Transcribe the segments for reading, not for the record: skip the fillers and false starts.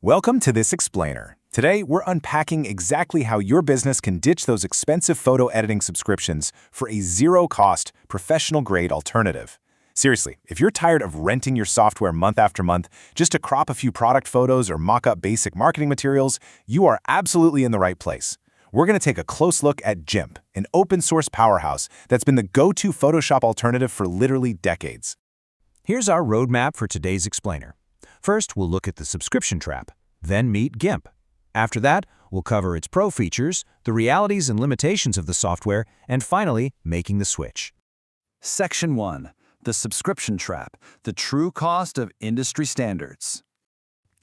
Welcome to this explainer. Today, we're unpacking exactly how your business can ditch those expensive photo editing subscriptions for a zero-cost, professional-grade alternative. Seriously, if you're tired of renting your software month after month just to crop a few product photos or mock up basic marketing materials, you are absolutely in the right place. We're going to take a close look at GIMP, an open-source powerhouse that's been the go-to Photoshop alternative for literally decades. Here's our roadmap for today's explainer. First, we'll look at the subscription trap, then meet GIMP. After that, we'll cover its pro features, the realities and limitations of the software, and finally, making the switch. Section 1. The subscription trap, the true cost of industry standards.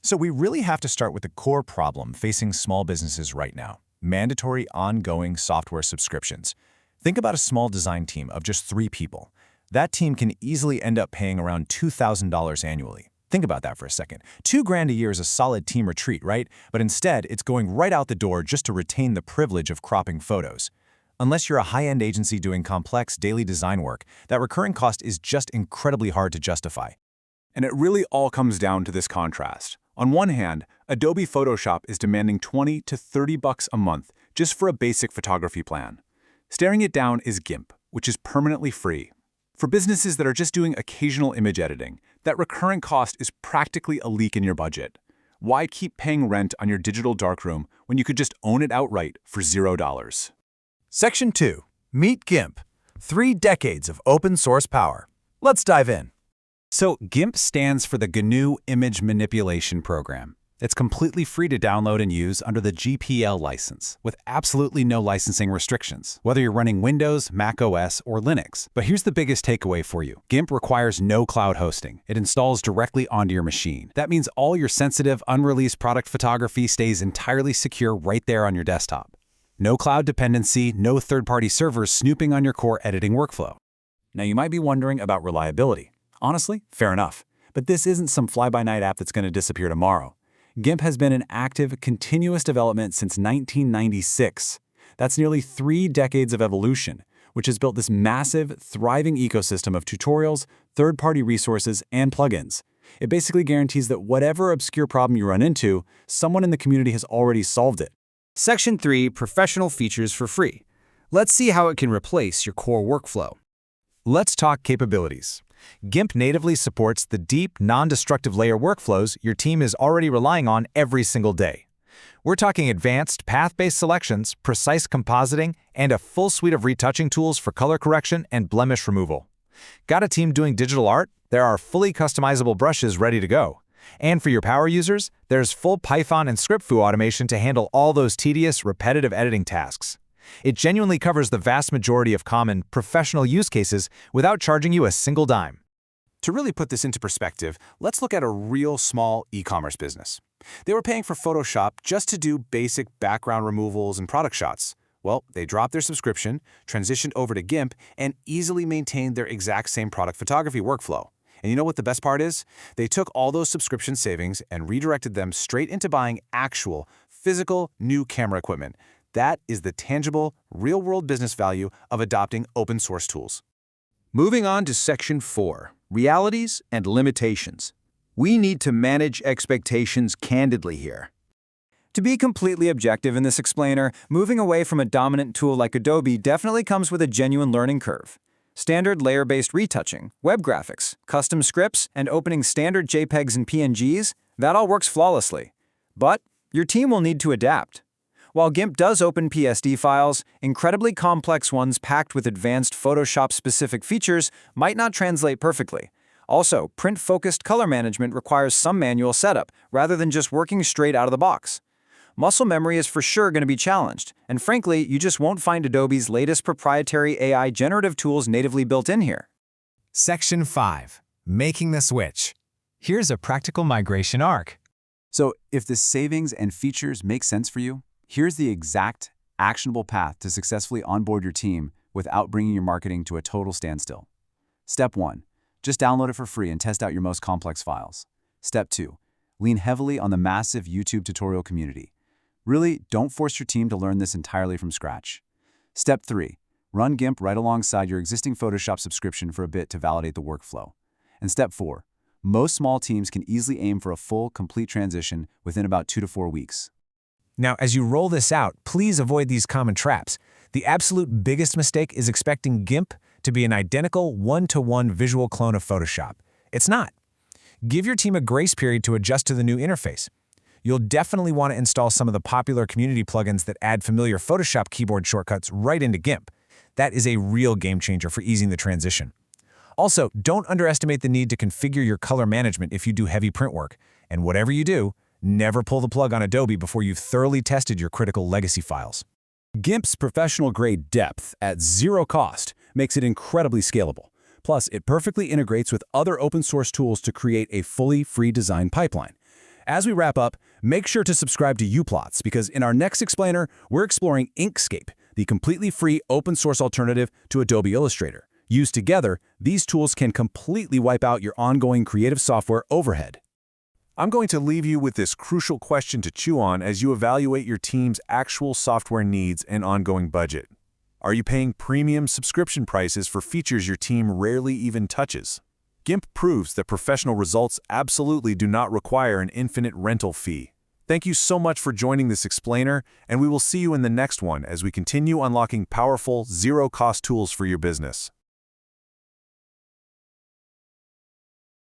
So we really have to start with the core problem facing small businesses right now: mandatory ongoing software subscriptions. Think about a small design team of just 3 people. That team can easily end up paying around $2,000 annually. Think about that for a second. $2,000 a year is a solid team retreat, right? But instead, it's going right out the door just to retain the privilege of cropping photos. Unless you're a high-end agency doing complex daily design work, that recurring cost is just incredibly hard to justify. And it really all comes down to this contrast. On one hand, Adobe Photoshop is demanding $20 to $30 a month just for a basic photography plan. Staring it down is GIMP, which is permanently free. For businesses that are just doing occasional image editing, that recurring cost is practically a leak in your budget. Why keep paying rent on your digital darkroom when you could just own it outright for $0? Section 2. Meet GIMP. 3 decades of open source power. Let's dive in. So GIMP stands for the GNU Image Manipulation Program. It's completely free to download and use under the GPL license, with absolutely no licensing restrictions, whether you're running Windows, Mac OS, or Linux. But here's the biggest takeaway for you. GIMP requires no cloud hosting. It installs directly onto your machine. That means all your sensitive, unreleased product photography stays entirely secure right there on your desktop. No cloud dependency, no third-party servers snooping on your core editing workflow. Now you might be wondering about reliability. Honestly, fair enough. But this isn't some fly-by-night app that's going to disappear tomorrow. GIMP has been in active, continuous development since 1996. That's nearly 3 decades of evolution, which has built this massive, thriving ecosystem of tutorials, third-party resources, and plugins. It basically guarantees that whatever obscure problem you run into, someone in the community has already solved it. Section 3. Professional features for free. Let's see how it can replace your core workflow. Let's talk capabilities. GIMP natively supports the deep, non-destructive layer workflows your team is already relying on every single day. We're talking advanced path-based selections, precise compositing, and a full suite of retouching tools for color correction and blemish removal. Got a team doing digital art? There are fully customizable brushes ready to go. And for your power users, there's full Python and ScriptFu automation to handle all those tedious, repetitive editing tasks. It genuinely covers the vast majority of common, professional use cases without charging you a single dime. To really put this into perspective, let's look at a real small e-commerce business. They were paying for Photoshop just to do basic background removals and product shots. Well, they dropped their subscription, transitioned over to GIMP, and easily maintained their exact same product photography workflow. And you know what the best part is? They took all those subscription savings and redirected them straight into buying actual, physical, new camera equipment. That is the tangible, real-world business value of adopting open-source tools. Moving on to Section 4. Realities and limitations. We need to manage expectations candidly here. To be completely objective in this explainer, moving away from a dominant tool like Adobe definitely comes with a genuine learning curve. Standard layer-based retouching, web graphics, custom scripts, and opening standard JPEGs and PNGs, that all works flawlessly. But your team will need to adapt. While GIMP does open PSD files, incredibly complex ones packed with advanced Photoshop-specific features might not translate perfectly. Also, print-focused color management requires some manual setup, rather than just working straight out of the box. Muscle memory is for sure going to be challenged, and frankly, you just won't find Adobe's latest proprietary AI generative tools natively built in here. Section 5. Making the switch. Here's a practical migration arc. So, if the savings and features make sense for you, here's the exact, actionable path to successfully onboard your team without bringing your marketing to a total standstill. Step 1. Just download it for free and test out your most complex files. Step 2. Lean heavily on the massive YouTube tutorial community. Really, don't force your team to learn this entirely from scratch. Step 3. Run GIMP right alongside your existing Photoshop subscription for a bit to validate the workflow. And Step 4. Most small teams can easily aim for a full, complete transition within about 2 to 4 weeks. Now, as you roll this out, please avoid these common traps. The absolute biggest mistake is expecting GIMP to be an identical one-to-one visual clone of Photoshop. It's not. Give your team a grace period to adjust to the new interface. You'll definitely want to install some of the popular community plugins that add familiar Photoshop keyboard shortcuts right into GIMP. That is a real game changer for easing the transition. Also, don't underestimate the need to configure your color management if you do heavy print work. And whatever you do, never pull the plug on Adobe before you've thoroughly tested your critical legacy files. GIMP's professional-grade depth at zero cost makes it incredibly scalable. Plus, it perfectly integrates with other open-source tools to create a fully free design pipeline. As we wrap up, make sure to subscribe to Uplatz because in our next explainer, we're exploring Inkscape, the completely free open-source alternative to Adobe Illustrator. Used together, these tools can completely wipe out your ongoing creative software overhead. I'm going to leave you with this crucial question to chew on as you evaluate your team's actual software needs and ongoing budget. Are you paying premium subscription prices for features your team rarely even touches? GIMP proves that professional results absolutely do not require an infinite rental fee. Thank you so much for joining this explainer, and we will see you in the next one as we continue unlocking powerful, zero-cost tools for your business.